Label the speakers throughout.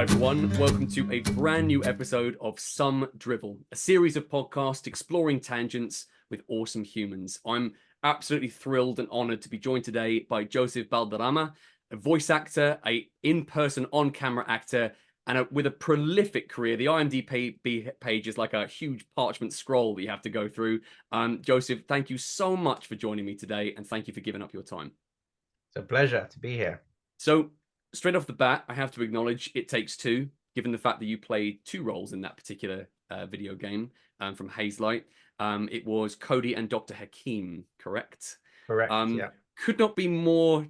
Speaker 1: Hi everyone, welcome to a brand new episode of Some Drivel, a series of podcasts exploring tangents with awesome humans. I'm absolutely thrilled and honored to be joined today by Joseph Balderrama, a voice actor, a in-person on-camera actor, and with a prolific career. The IMDb page is like a huge parchment scroll that you have to go through. Joseph, thank you so much for joining me today, and thank you for giving up your time.
Speaker 2: It's a pleasure to be here.
Speaker 1: So, straight off the bat, I have to acknowledge it takes two, given the fact that you played two roles in that particular video game from Hazelight. It was Cody and Dr. Hakim, correct?
Speaker 2: Correct, yeah.
Speaker 1: Could not be more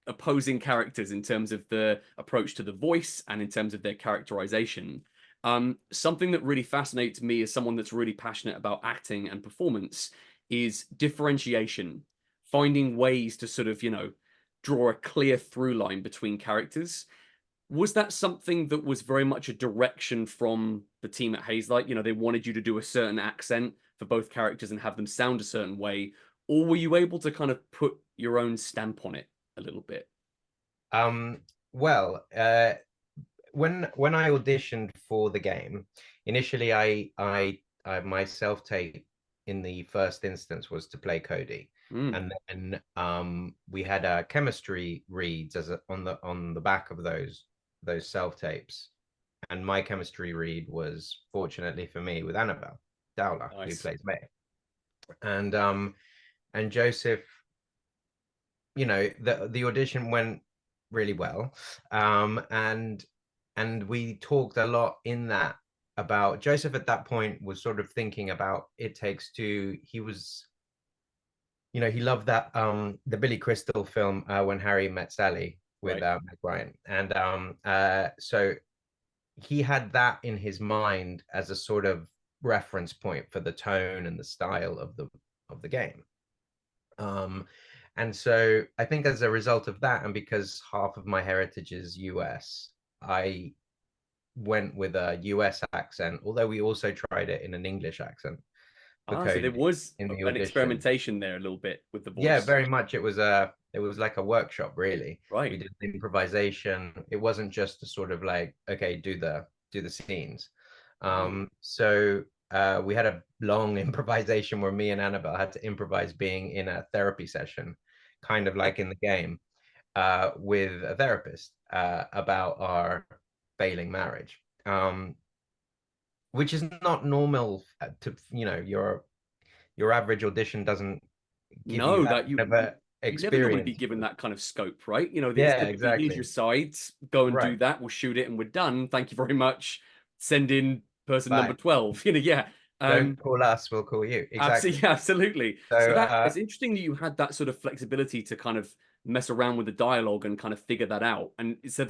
Speaker 1: opposing characters in terms of the approach to the voice and in terms of their characterization. Something that really fascinates me as someone that's really passionate about acting and performance is differentiation, finding ways to sort of, draw a clear through line between characters. Was that something that was very much a direction from the team at Hazelight? They wanted you to do a certain accent for both characters and have them sound a certain way, or were you able to kind of put your own stamp on it a little bit?
Speaker 2: When I auditioned for the game, initially I my self-tape in the first instance was to play Cody. And then we had chemistry reads on the back of those self-tapes, and my chemistry read was, fortunately for me, with Annabelle Dowler,
Speaker 1: Nice.
Speaker 2: who plays May. And Joseph, the audition went really well, and we talked a lot in that about Joseph. At that point was sort of thinking about It Takes Two. He was, he loved that the Billy Crystal film, When Harry Met Sally, with Meg Ryan, and so he had that in his mind as a sort of reference point for the tone and the style of the game. And so I think as a result of that, and because half of my heritage is US, I went with a US accent, although we also tried it in an English accent.
Speaker 1: So there was an experimentation there a little bit with the voice.
Speaker 2: Yeah, very much. It was like a workshop, really.
Speaker 1: Right.
Speaker 2: We did improvisation. It wasn't just a sort of like, okay, do the scenes. So we had a long improvisation where me and Annabelle had to improvise being in a therapy session, kind of like in the game, with a therapist about our failing marriage, which is not normal to, your average audition doesn't give you that kind of a experience.
Speaker 1: You never want to be given that kind of scope, right?
Speaker 2: Exactly.
Speaker 1: Here's your sides, go and do that, we'll shoot it and we're done. Thank you very much. Send in person number 12.
Speaker 2: Don't call us, we'll call you. Exactly.
Speaker 1: Absolutely. So it's interesting that you had that sort of flexibility to kind of mess around with the dialogue and kind of figure that out. And so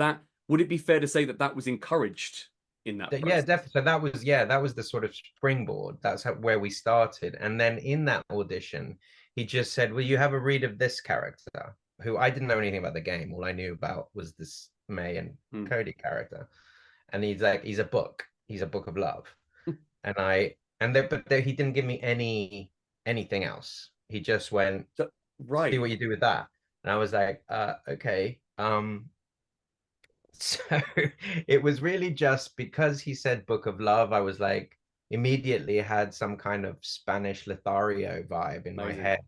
Speaker 1: would it be fair to say that was encouraged in that process?
Speaker 2: Yeah, definitely. So that was the sort of springboard. That's where we started. And then in that audition, he just said, well, you have a read of this character, who I didn't know anything about the game. All I knew about was this May and Cody character. And he's like, he's a book of love. But he didn't give me anything else. He just went, see what you do with that. And I was like, okay. So it was really just because he said book of love, I was like, immediately had some kind of Spanish Lothario vibe in my head.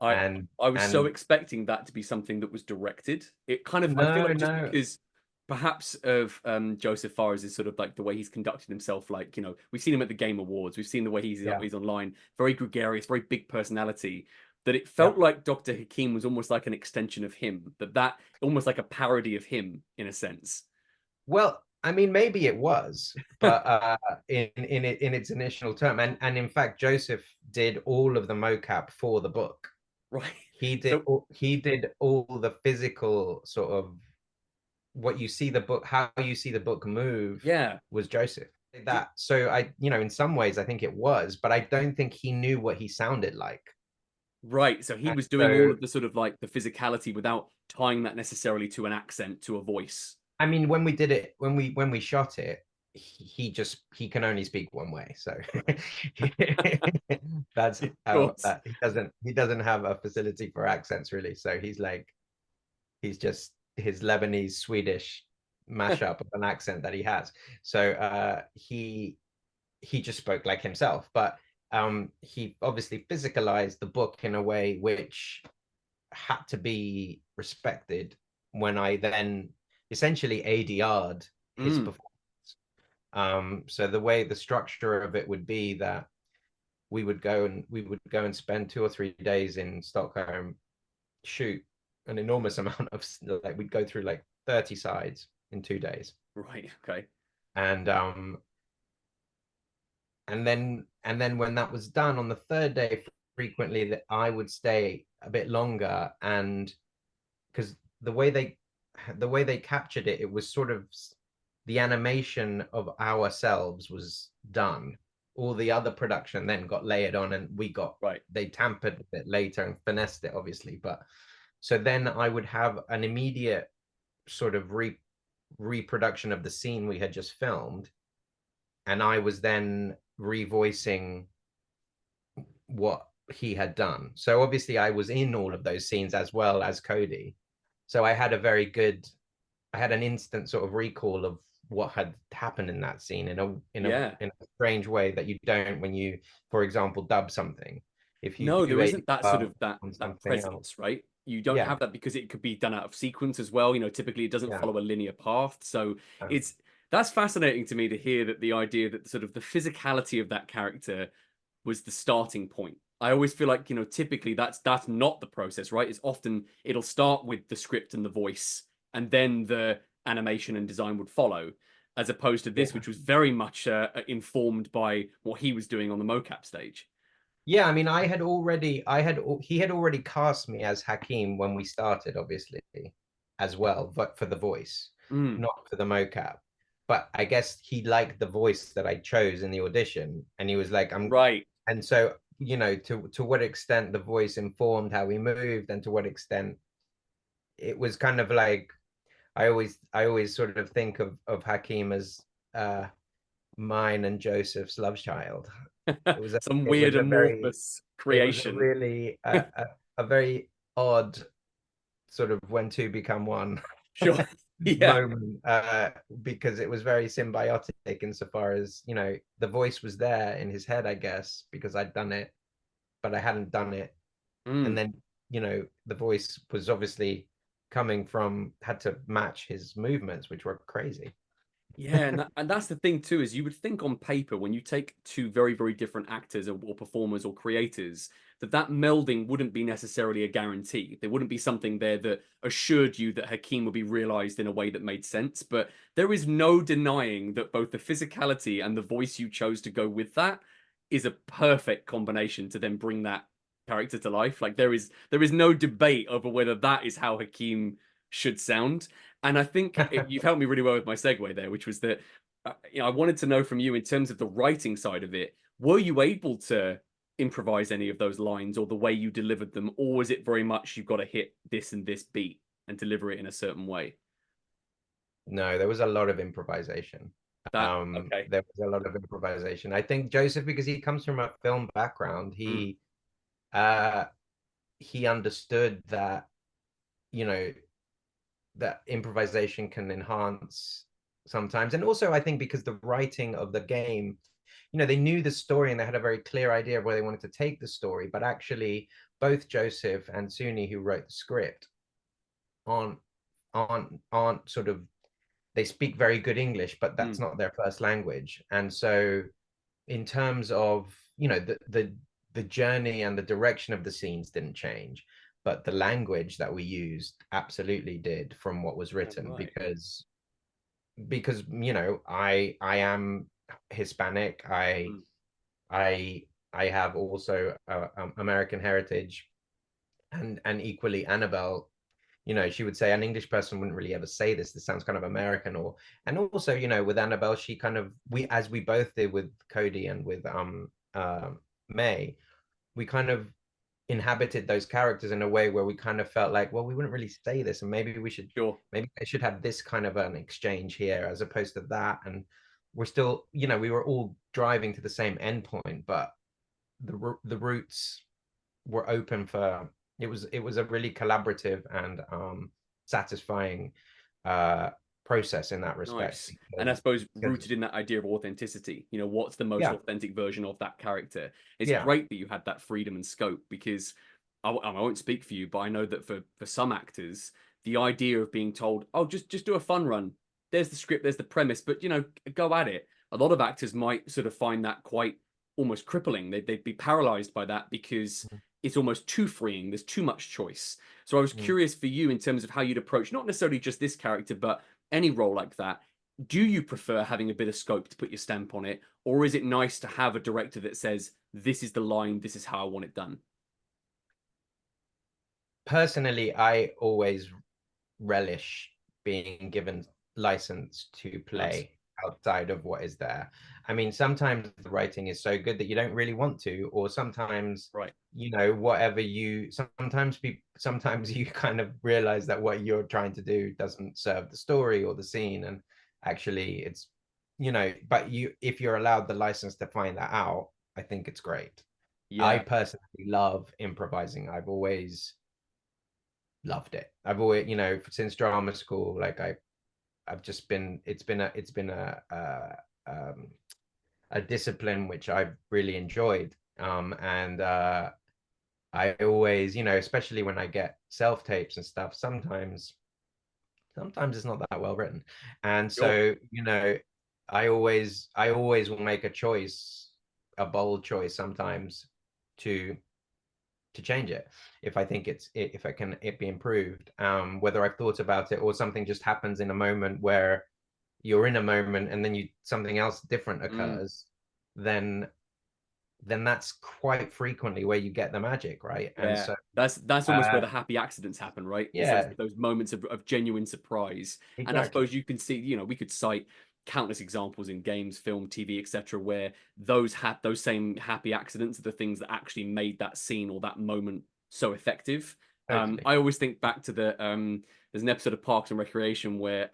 Speaker 1: I was so expecting that to be something that was directed. It kind of, I feel like just because perhaps of Joseph Fares' sort of like the way he's conducted himself, like, we've seen him at the Game Awards, we've seen the way he's online, very gregarious, very big personality, that it felt like Dr. Hakim was almost like an extension of him, that almost like a parody of him in a sense.
Speaker 2: Well, I mean, maybe it was, but in its initial term, and in fact, Joseph did all of the mocap for the book.
Speaker 1: Right.
Speaker 2: He did all the physical sort of what you see the book, how you see the book move.
Speaker 1: Yeah,
Speaker 2: was Joseph. So I, in some ways, I think it was, but I don't think he knew what he sounded like.
Speaker 1: Right. So he was doing all of the sort of like the physicality without tying that necessarily to an accent, to a voice.
Speaker 2: I mean, when we did it, when we shot it, he can only speak one way. So that's how that he doesn't have a facility for accents really. So he's just his Lebanese, Swedish mashup of an accent that he has. So he just spoke like himself, but he obviously physicalized the book in a way which had to be respected when I then essentially ADR'd his
Speaker 1: Mm,
Speaker 2: performance. So the structure of it would be that we would go and spend 2 or 3 days in Stockholm, shoot an enormous amount of, like, we'd go through like 30 sides in 2 days,
Speaker 1: right. Okay.
Speaker 2: and and then when that was done on the third day, frequently that I would stay a bit longer, and because the way they captured it, it was sort of the animation of ourselves was done. All the other production then got layered on, and
Speaker 1: Right.
Speaker 2: they tampered with it later and finessed it, obviously. But so then I would have an immediate sort of reproduction of the scene we had just filmed, and I was then revoicing what he had done. So obviously I was in all of those scenes as well as Cody. So I had an instant sort of recall of what had happened in that scene in a in a
Speaker 1: Yeah.
Speaker 2: in a strange way that you don't when you, for example, dub something. If you
Speaker 1: No,
Speaker 2: do
Speaker 1: there
Speaker 2: a
Speaker 1: isn't that sort of
Speaker 2: on
Speaker 1: that
Speaker 2: something else.
Speaker 1: presence, right? You don't
Speaker 2: Yeah,
Speaker 1: have that because it could be done out of sequence as well. Typically it doesn't
Speaker 2: yeah.
Speaker 1: follow a linear path. So
Speaker 2: Um,
Speaker 1: it's that's fascinating to me to hear that the idea that sort of the physicality of that character was the starting point. I always feel like, typically that's not the process, right? It's often it'll start with the script and the voice, and then the animation and design would follow, as opposed to this,
Speaker 2: yeah.
Speaker 1: which was very much informed by what he was doing on the mocap stage.
Speaker 2: Yeah, I mean, he had already cast me as Hakim when we started, obviously, as well, but for the voice,
Speaker 1: Mm,
Speaker 2: not for the mocap. But I guess he liked the voice that I chose in the audition, and he was like,
Speaker 1: right.
Speaker 2: and so, to what extent the voice informed how we moved, and to what extent it was kind of like, I always sort of think of Hakim as uh mine and Joseph's love child. It was a
Speaker 1: Some
Speaker 2: it
Speaker 1: weird
Speaker 2: was a very
Speaker 1: amorphous
Speaker 2: it was a
Speaker 1: creation.
Speaker 2: really a very odd sort of when two become one
Speaker 1: Sure. Yeah.
Speaker 2: moment, because it was very symbiotic insofar as, the voice was there in his head, I guess, because I'd done it, but I hadn't done it. And
Speaker 1: Mm.
Speaker 2: then, the voice was obviously had to match his movements, which were crazy.
Speaker 1: Yeah, and that's the thing too, is you would think on paper when you take two very, very different actors or performers or creators, that melding wouldn't be necessarily a guarantee. There wouldn't be something there that assured you that Hakeem would be realized in a way that made sense. But there is no denying that both the physicality and the voice you chose to go with that is a perfect combination to then bring that character to life. Like there is no debate over whether that is how Hakeem should sound. And I think you've helped me really well with my segue there, which was that I wanted to know from you in terms of the writing side of it. Were you able to improvise any of those lines or the way you delivered them, or was it very much you've got to hit this and this beat and deliver it in a certain way?
Speaker 2: No, there was a lot of improvisation.
Speaker 1: That okay.
Speaker 2: There was a lot of improvisation. I think Joseph, because he comes from a film background,
Speaker 1: Mm,
Speaker 2: uh he understood that, you know, that improvisation can enhance sometimes. And also I think because the writing of the game, they knew the story and they had a very clear idea of where they wanted to take the story, but actually both Joseph and Suni, who wrote the script, aren't aren't sort of, they speak very good English, but that's
Speaker 1: mm,
Speaker 2: not their first language. And so in terms of, the journey and the direction of the scenes didn't change, but the language that we used absolutely did from what was
Speaker 1: all
Speaker 2: written,
Speaker 1: right.
Speaker 2: because I am Hispanic.
Speaker 1: Mm,
Speaker 2: I have also American heritage, and equally Annabelle, she would say, an English person wouldn't really ever say this. This sounds kind of American. And also, with Annabelle, she kind of, as we both did with Cody and with May, we kind of inhabited those characters in a way where we kind of felt like, well, we wouldn't really say this, and
Speaker 1: sure.
Speaker 2: maybe I should have this kind of an exchange here as opposed to that. And we're still, we were all driving to the same endpoint, but the routes were open for, it was a really collaborative and satisfying uh process in that respect.
Speaker 1: Nice. And I suppose
Speaker 2: Because
Speaker 1: rooted in that idea of authenticity, you know, what's the most
Speaker 2: yeah,
Speaker 1: authentic version of that character? It's
Speaker 2: yeah,
Speaker 1: great that you had that freedom and scope because I won't speak for you, but I know that for some actors, the idea of being told, oh, just do a fun run. There's the script, there's the premise, but, you know, go at it. A lot of actors might sort of find that quite almost crippling. They'd be paralyzed by that because it's almost too freeing. There's too much choice. So I was
Speaker 2: mm.
Speaker 1: curious for you in terms of how you'd approach not necessarily just this character, but any role like that. Do you prefer having a bit of scope to put your stamp on it, or is it nice to have a director that says, this is the line, this is how I want it done?
Speaker 2: Personally, I always relish being given license to
Speaker 1: Nice.
Speaker 2: play outside of what is there. I mean, sometimes the writing is so good that you don't really want to, or sometimes,
Speaker 1: Right.
Speaker 2: you know, whatever you sometimes you kind of realize that what you're trying to do doesn't serve the story or the scene, and actually it's, you know, but you, if you're allowed the license to find that out, I think it's great. I
Speaker 1: Yeah.
Speaker 2: personally love improvising. I've always loved it. I've always, you know, since drama school, like I've just been, it's been a discipline which I've really enjoyed. And I always, you know, especially when I get self tapes and stuff, sometimes it's not that well written. And
Speaker 1: Sure.
Speaker 2: so, you know, I always will make a choice, a bold choice sometimes to change it if I think if it be improved, whether I've thought about it or something just happens in a moment where you're in a moment and then something else different
Speaker 1: Mm.
Speaker 2: occurs, then that's quite frequently where you get the magic, right? And
Speaker 1: Yeah,
Speaker 2: so
Speaker 1: that's almost where
Speaker 2: uh
Speaker 1: the happy accidents happen, right? It's
Speaker 2: yeah,
Speaker 1: those moments of genuine surprise. And I
Speaker 2: exactly.
Speaker 1: suppose you can see, you know, we could cite countless examples in games, film, TV, etc., where those same happy accidents are the things that actually made that scene or that moment so effective.
Speaker 2: Totally.
Speaker 1: I always think back to there's an episode of Parks and Recreation where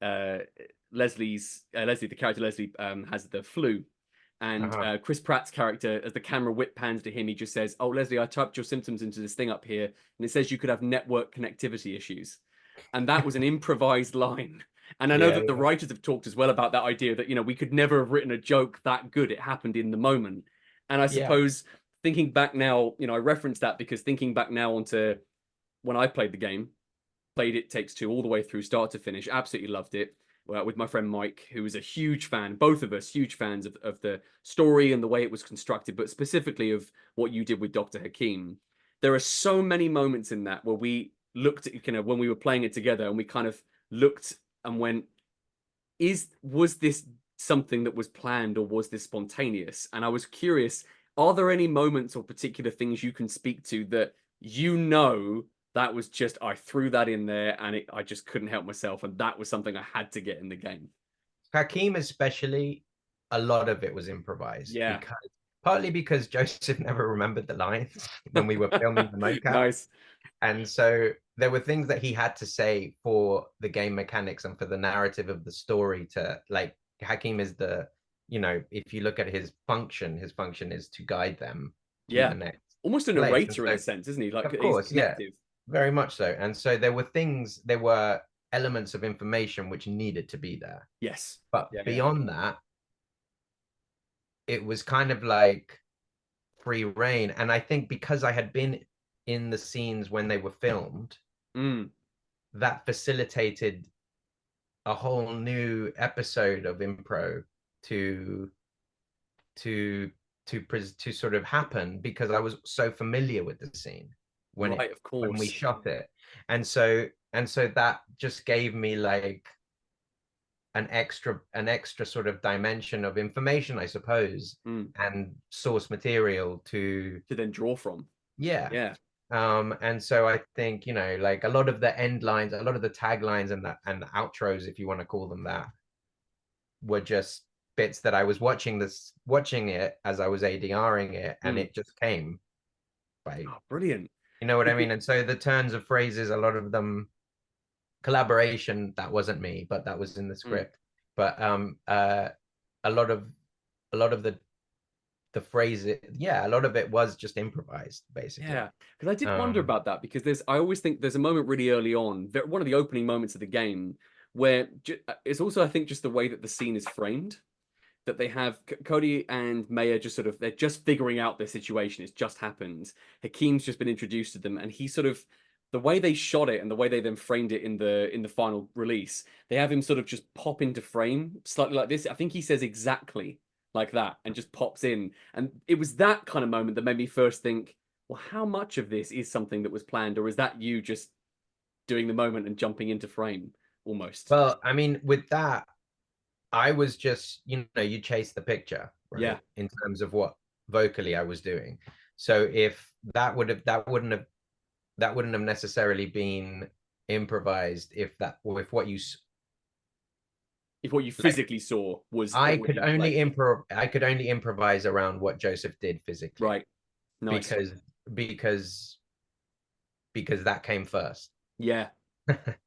Speaker 1: uh Leslie, the character Leslie, has the flu, and
Speaker 2: Uh-huh.
Speaker 1: Chris Pratt's character, as the camera whip pans to him, he just says, "Oh, Leslie, I typed your symptoms into this thing up here, and it says you could have network connectivity issues." And that was an improvised line. And I know
Speaker 2: Yeah,
Speaker 1: that the
Speaker 2: yeah,
Speaker 1: writers have talked as well about that idea that, you know, we could never have written a joke that good. It happened in the moment. And I
Speaker 2: yeah.
Speaker 1: suppose thinking back now, you know, I referenced that because thinking back now onto when I played the game, played It Takes Two all the way through, start to finish, absolutely loved it. With my friend Mike, who was a huge fan, both of us huge fans of the story and the way it was constructed, but specifically of what you did with Dr. Hakim. There are so many moments in that where we looked at, you know, when we were playing it together and we kind of looked and went, was this something that was planned or was this spontaneous? And I was curious, are there any moments or particular things you can speak to that you know that was just I threw that in there and I just couldn't help myself, and that was something I had to get in the game?
Speaker 2: Hakim especially, a lot of it was improvised,
Speaker 1: Yeah.
Speaker 2: because partly because Joseph never remembered the lines when we were filming the mocap.
Speaker 1: Nice.
Speaker 2: And so there were things that he had to say for the game mechanics and for the narrative of the story, to, like, Hakim is the, you know, if you look at his function is to guide them to the
Speaker 1: Yeah.
Speaker 2: next
Speaker 1: Almost a
Speaker 2: place. And
Speaker 1: narrator in
Speaker 2: so,
Speaker 1: a sense, isn't he? Like
Speaker 2: of
Speaker 1: he's
Speaker 2: course, yeah,
Speaker 1: connective.
Speaker 2: very much so. And so there were elements of information which needed to be there.
Speaker 1: Yes.
Speaker 2: But
Speaker 1: Yeah, yeah.
Speaker 2: beyond that, it was kind of like free reign. And I think because I had been in the scenes when they were filmed,
Speaker 1: Mm.
Speaker 2: that facilitated a whole new episode of impro to to to sort of happen, because I was so familiar with the scene
Speaker 1: Right, of
Speaker 2: when we
Speaker 1: course.
Speaker 2: shot it. And so that just gave me like an extra sort of dimension of information, I suppose,
Speaker 1: Mm.
Speaker 2: and source material to,
Speaker 1: To then draw from.
Speaker 2: yeah.
Speaker 1: Yeah.
Speaker 2: And so I think, you know, like a lot of the end lines, a lot of the taglines and the outros, if you want to call them that, were just bits that I was watching it as I was ADRing it, and
Speaker 1: Mm.
Speaker 2: it just came by,
Speaker 1: Oh, brilliant.
Speaker 2: you know what I mean? And so the turns of phrases, a lot of them collaboration, that wasn't me, but that was in the
Speaker 1: Mm.
Speaker 2: script. But a lot of the phrase, yeah, a lot of it was just improvised, basically.
Speaker 1: Yeah, because I did wonder
Speaker 2: um
Speaker 1: about that because I always think there's a moment really early on, one of the opening moments of the game where it's also, I think, just the way that the scene is framed, that they have Cody and Maya just sort of, they're just figuring out their situation. It's just happened. Hakim's just been introduced to them, and he sort of, the way they shot it and the way they then framed it in the final release, they have him sort of just pop into frame slightly like this. I think he says exactly like that and just pops in. And it was that kind of moment that made me first think, well, how much of this is something that was planned, or is that you just doing the moment and jumping into frame almost?
Speaker 2: Well, I mean, with that, I was just, you chase the picture, right?
Speaker 1: Yeah.
Speaker 2: In terms of what vocally I was doing. So if that wouldn't have necessarily been improvised if what you
Speaker 1: If what you
Speaker 2: like
Speaker 1: physically saw was
Speaker 2: I
Speaker 1: already
Speaker 2: could only
Speaker 1: played.
Speaker 2: improvise around what Joseph did physically.
Speaker 1: Right. Nice.
Speaker 2: because because because that came first.
Speaker 1: Yeah.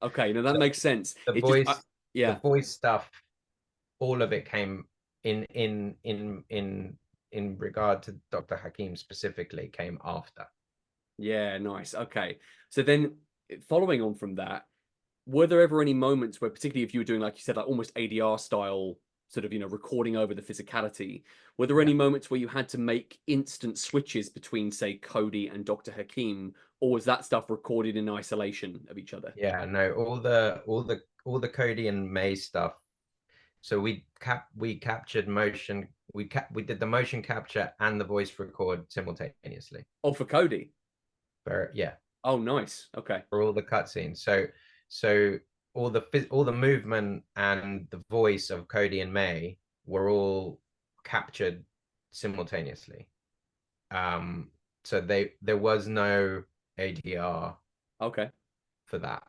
Speaker 1: Okay. No, that
Speaker 2: So
Speaker 1: makes sense.
Speaker 2: the
Speaker 1: It just,
Speaker 2: voice the
Speaker 1: yeah.
Speaker 2: voice stuff, all of it came in regard to Dr. Hakim specifically, came after.
Speaker 1: Yeah. Nice. Okay. So then, following on from that, were there ever any moments where, particularly if you were doing, like you said, like almost ADR style, sort of, recording over the physicality, were there
Speaker 2: Yeah.
Speaker 1: any moments where you had to make instant switches between, say, Cody and Dr. Hakim, or was that stuff recorded in isolation of each other?
Speaker 2: Yeah, no, all the Cody and May stuff. So we captured motion. We did the motion capture and the voice record simultaneously.
Speaker 1: Oh, for Cody.
Speaker 2: Yeah,
Speaker 1: Oh, nice. Okay.
Speaker 2: for all the cutscenes. So all the movement and the voice of Cody and May were all captured simultaneously. So there was no ADR
Speaker 1: Okay.
Speaker 2: for that.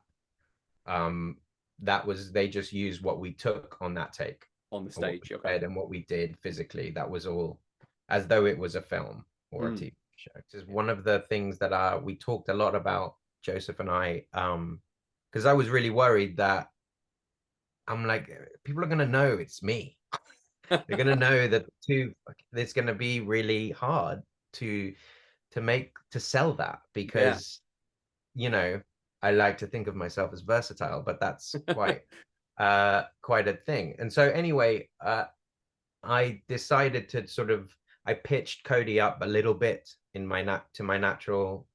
Speaker 2: Um, they just used what we took on that take,
Speaker 1: On the
Speaker 2: or what we
Speaker 1: stage. Okay.
Speaker 2: said and what we did physically. That was all as though it was a film or a
Speaker 1: Mm.
Speaker 2: TV show. It's one of the things that we talked a lot about, Joseph and I, because I was really worried that I'm like, people are gonna know it's me. They're gonna know that it's gonna be really hard to sell that,
Speaker 1: Yeah.
Speaker 2: because I like to think of myself as versatile, but that's quite a thing. And so anyway, I decided to I pitched Cody up a little bit to my natural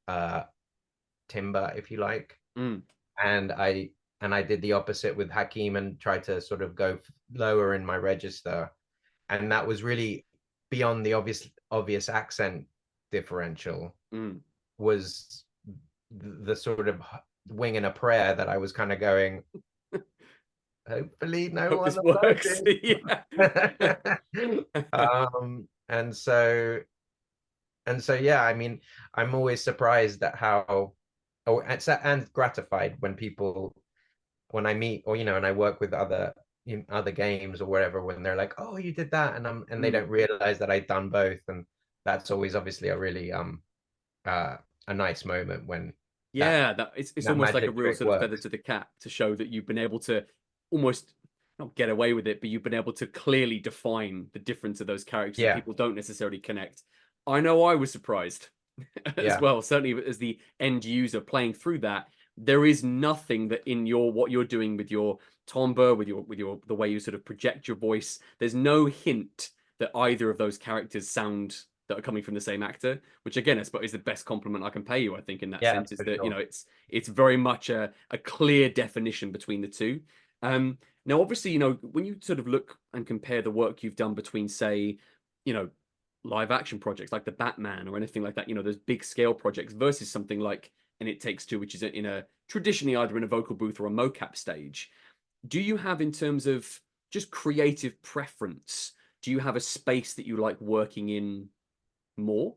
Speaker 2: timbre, if you like.
Speaker 1: Mm.
Speaker 2: And I did the opposite with Hakim and tried to sort of go lower in my register. And that was really beyond the obvious accent differential.
Speaker 1: Mm.
Speaker 2: Was the sort of wing and a prayer that I was kind of going, hopefully no
Speaker 1: Hope
Speaker 2: one
Speaker 1: this
Speaker 2: will
Speaker 1: works.
Speaker 2: notice.
Speaker 1: Yeah.
Speaker 2: And so yeah, I mean, I'm always surprised at how, and gratified when I meet, or and I work with other games or whatever, when they're like, oh, you did that, and they don't realize that I've done both. And that's always obviously a really a nice moment when
Speaker 1: Yeah, it's
Speaker 2: that
Speaker 1: almost like a
Speaker 2: magic
Speaker 1: real
Speaker 2: trick
Speaker 1: sort of feather
Speaker 2: works.
Speaker 1: to the cap to show that you've been able to almost not get away with it, but you've been able to clearly define the difference of those characters that
Speaker 2: Yeah,
Speaker 1: people don't necessarily connect. I know I was surprised as
Speaker 2: yeah,
Speaker 1: well, certainly as the end user playing through that. There is nothing that in what you're doing with your timbre, with your the way you sort of project your voice, there's no hint that either of those characters sound that are coming from the same actor, which again, I suppose is the best compliment I can pay you. I think in that
Speaker 2: yeah,
Speaker 1: sense is
Speaker 2: for
Speaker 1: that
Speaker 2: sure.
Speaker 1: it's very much a clear definition between the two. Now, obviously, when you sort of look and compare the work you've done between, say, you know, live action projects like the Batman or anything like that, those big scale projects versus something like And It Takes Two, which is in a traditionally either in a vocal booth or a mocap stage. Do you have, in terms of just creative preference, do you have a space that you like working in more?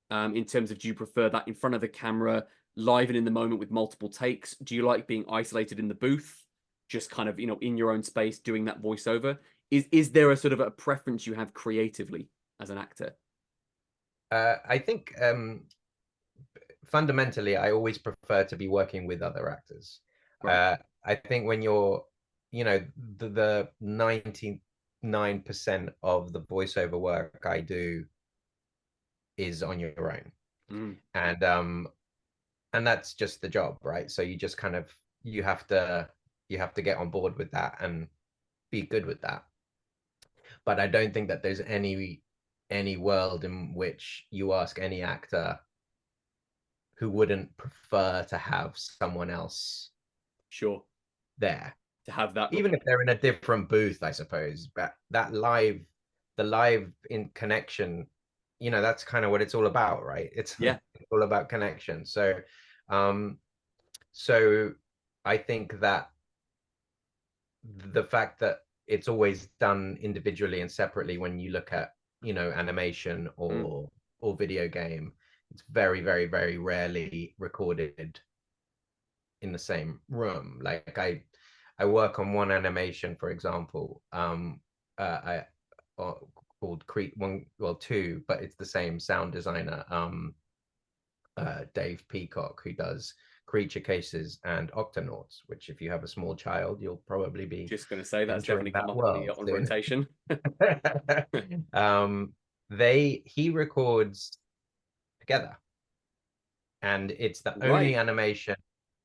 Speaker 1: In terms of, do you prefer that in front of the camera, live and in the moment with multiple takes? Do you like being isolated in the booth, just kind of, in your own space, doing that voiceover? Is there a sort of a preference you have creatively as an actor?
Speaker 2: I think fundamentally, I always prefer to be working with other actors.
Speaker 1: Right.
Speaker 2: I think when you're, the 99% of the voiceover work I do is on your own.
Speaker 1: Mm.
Speaker 2: And that's just the job, right? So you just kind of, you have to You have to get on board with that and be good with that. But I don't think that there's any world in which you ask any actor who wouldn't prefer to have someone else
Speaker 1: Sure.
Speaker 2: there,
Speaker 1: To have that,
Speaker 2: even if they're in a different booth, I suppose. But the live in connection, that's kind of what it's all about, right? It's all about connection. So so I think that the fact that it's always done individually and separately, when you look at animation or video game, it's very, very, very rarely recorded in the same room. Like I work on one animation, for example, I called Creep one, well, two, but it's the same sound designer, Dave Peacock, who does Creature Cases and Octonauts, which, if you have a small child, you'll probably be
Speaker 1: just going to say that's definitely come up on rotation.
Speaker 2: He records together, and it's the only animation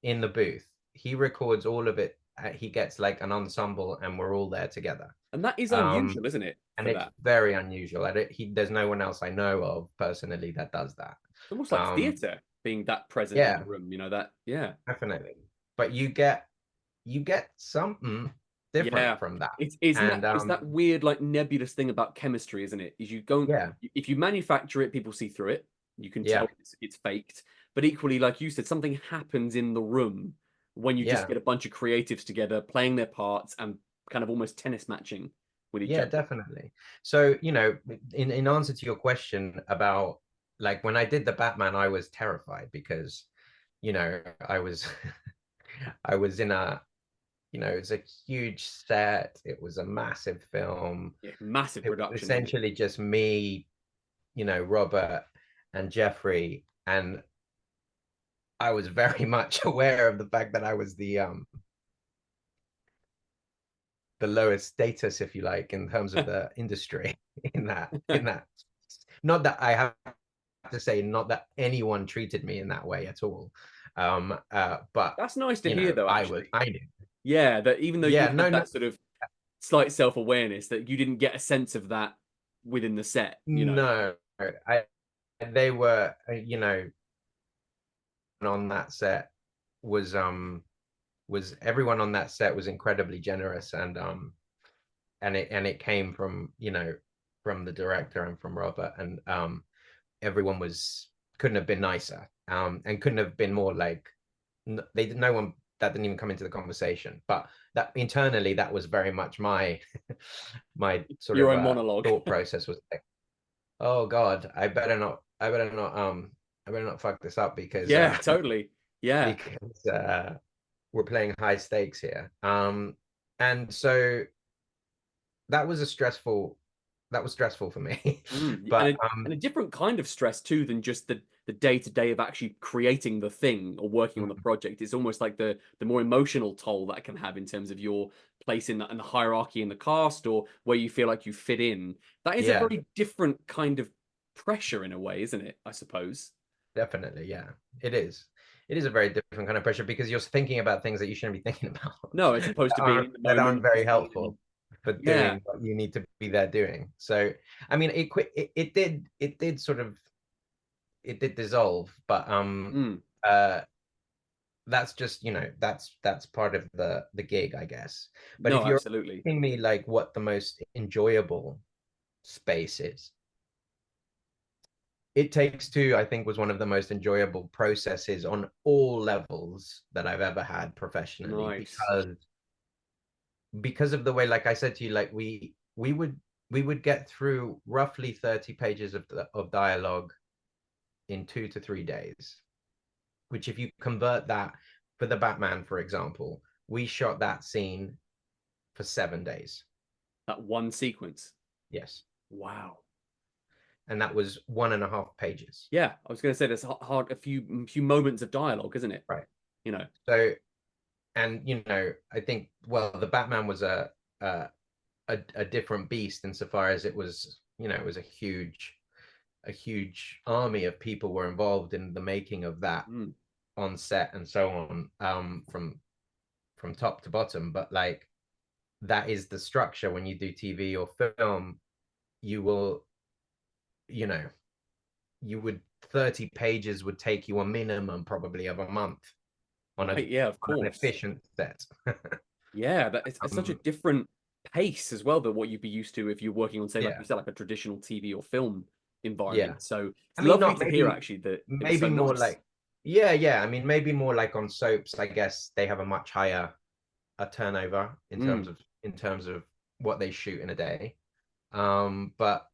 Speaker 2: in the booth. He records all of it. He gets like an ensemble, and we're all there together.
Speaker 1: And that is unusual, isn't it?
Speaker 2: And it's very unusual. There's no one else I know of personally that does that.
Speaker 1: It's almost like theater being that present in the room,
Speaker 2: definitely. But you get something different from that.
Speaker 1: It's that weird, like, nebulous thing about chemistry, isn't it? Is you go, if you manufacture it, people see through it. You can tell it's faked. But equally, like you said, something happens in the room when you just get a bunch of creatives together playing their parts and kind of almost tennis matching with each other.
Speaker 2: Yeah, definitely. So, in answer to your question about, like, when I did the Batman, I was terrified because, I was I was in a, it was a huge set. It was a massive film.
Speaker 1: Massive production.
Speaker 2: Essentially just me, Robert and Jeffrey, and I was very much aware of the fact that I was the lowest status, if you like, in terms of the industry in that. Not that I have to say, not that anyone treated me in that way at all. But
Speaker 1: that's nice to hear, though. Actually,
Speaker 2: I knew.
Speaker 1: Yeah, that even though you had that sort of slight self-awareness, that you didn't get a sense of that within the set.
Speaker 2: No, they were, on that set was everyone on that set was incredibly generous, and it came from from the director and from Robert, and everyone couldn't have been nicer, and couldn't have been more like, no one that didn't even come into the conversation. But that internally, that was very much my sort
Speaker 1: of
Speaker 2: monologue. Thought process was like, oh God, I better not fuck this up, because
Speaker 1: totally,
Speaker 2: because we're playing high stakes here. And so that was stressful for me. But
Speaker 1: and a different kind of stress too than just the day-to-day of actually creating the thing or working on the project. It's almost like the more emotional toll that can have in terms of your place in the hierarchy in the cast, or where you feel like you fit in. That is a very different kind of pressure in a way, isn't it? I suppose.
Speaker 2: Definitely, yeah, it is. It is a very different kind of pressure, because you're thinking about things that you shouldn't be thinking about.
Speaker 1: No, it's supposed to be
Speaker 2: that aren't very helpful for doing what you need to be there doing. So, I mean, it did sort of, it did dissolve, but that's just, that's part of the gig, I guess. But if you're asking me, like, what the most enjoyable space is, It Takes Two, I think, was one of the most enjoyable processes on all levels that I've ever had professionally. Because of the way, like I said to you, like we would get through roughly 30 pages of dialogue in 2 to 3 days, which, if you convert that, for the Batman, for example, we shot that scene for 7 days.
Speaker 1: That one sequence?
Speaker 2: Yes.
Speaker 1: Wow.
Speaker 2: And that was 1.5 pages.
Speaker 1: Yeah, I was going to say there's hard a few moments of dialogue, isn't it?
Speaker 2: Right.
Speaker 1: So,
Speaker 2: and I think, well, the Batman was a different beast insofar as it was, it was a huge army of people were involved in the making of that on set and so on, from from top to bottom, but like that is the structure. When you do TV or film, you will, you know, you would 30 pages would take you a minimum probably of a month on
Speaker 1: Right, yeah, of
Speaker 2: an
Speaker 1: course.
Speaker 2: efficient set.
Speaker 1: Yeah, that it's such a different pace as well than what you'd be used to if you're working on, say, like you
Speaker 2: Yeah,
Speaker 1: said, like a traditional TV or film
Speaker 2: yeah.
Speaker 1: environment. So it's
Speaker 2: I mean,
Speaker 1: lovely
Speaker 2: not
Speaker 1: to hear
Speaker 2: maybe,
Speaker 1: actually that it was so
Speaker 2: maybe more
Speaker 1: nice.
Speaker 2: like, yeah, yeah. I mean, maybe more like on soaps. I guess they have a much higher a turnover
Speaker 1: Mm,
Speaker 2: in terms of what they shoot in a day. But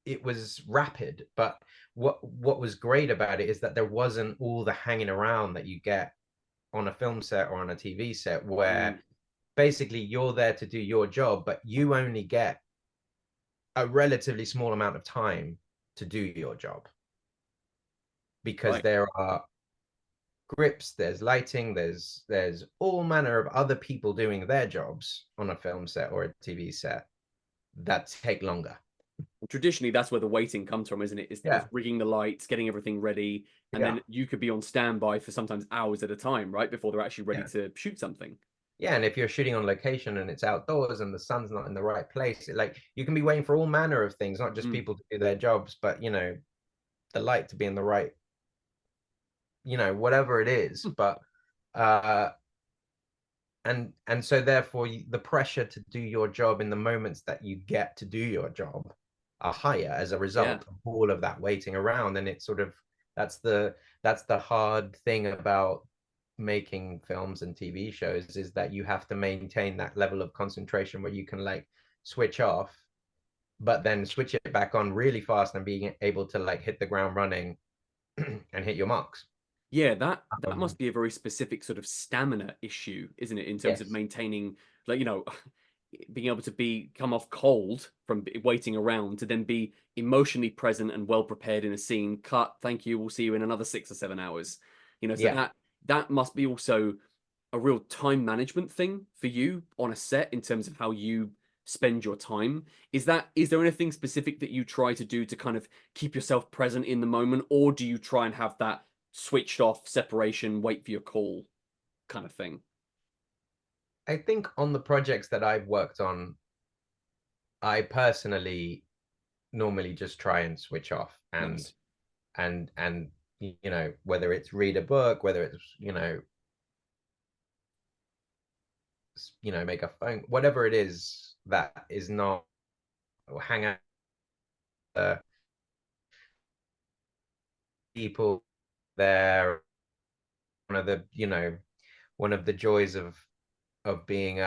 Speaker 2: it was rapid. But what was great about it is that there wasn't all the hanging around that you get on a film set or on a TV set, where
Speaker 1: mm,
Speaker 2: basically you're there to do your job, but you only get a relatively small amount of time to do your job, because
Speaker 1: right.
Speaker 2: there are grips, there's lighting, there's all manner of other people doing their jobs on a film set or a TV set that take longer.
Speaker 1: Traditionally, that's where the waiting comes from, isn't it? Is
Speaker 2: Yeah,
Speaker 1: rigging the lights, getting everything ready, and
Speaker 2: yeah,
Speaker 1: then you could be on standby for sometimes hours at a time, right? Before they're actually ready
Speaker 2: yeah.
Speaker 1: to shoot something.
Speaker 2: Yeah, and if you're shooting on location and it's outdoors and the sun's not in the right place, like you can be waiting for all manner of things, not just
Speaker 1: Mm,
Speaker 2: people to do their jobs, but the light to be in the right, whatever it is. But uh and so therefore the pressure to do your job in the moments that you get to do your job are higher as a
Speaker 1: yeah.
Speaker 2: result of all of that waiting around. And it's sort of, that's the hard thing about making films and TV shows, is that you have to maintain that level of concentration where you can like switch off, but then switch it back on really fast and being able to like hit the ground running and hit your marks.
Speaker 1: Yeah, that
Speaker 2: um
Speaker 1: must be a very specific sort of stamina issue, isn't it? In terms of
Speaker 2: yes,
Speaker 1: maintaining, like, being able to come off cold from waiting around to then be emotionally present and well prepared in a scene. Cut. Thank you. We'll see you in another 6 or 7 hours. So
Speaker 2: yeah.
Speaker 1: that must be also a real time management thing for you on a set in terms of how you spend your time. Is there anything specific that you try to do to kind of keep yourself present in the moment, or do you try and have that switched off separation, wait for your call kind of thing?
Speaker 2: I think on the projects that I've worked on, I personally normally just try and switch off,
Speaker 1: Nice.
Speaker 2: and whether it's read a book, whether it's make a phone, whatever it is that is not, or hang out with people there. One of the one of the joys of being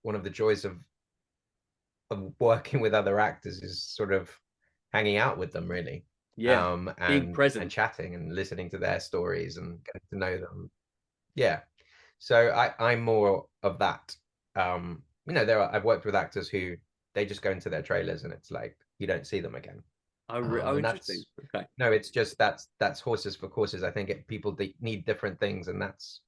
Speaker 2: one of the joys of working with other actors is sort of hanging out with them, really.
Speaker 1: Yeah, being
Speaker 2: And
Speaker 1: present.
Speaker 2: chatting and listening to their stories and getting to know them. Yeah. So I'm more of that. I've worked with actors who they just go into their trailers and it's like you don't see them again.
Speaker 1: Oh,
Speaker 2: And
Speaker 1: interesting.
Speaker 2: that's
Speaker 1: Okay.
Speaker 2: no, it's just that's horses for courses. I think people they need different things, and that's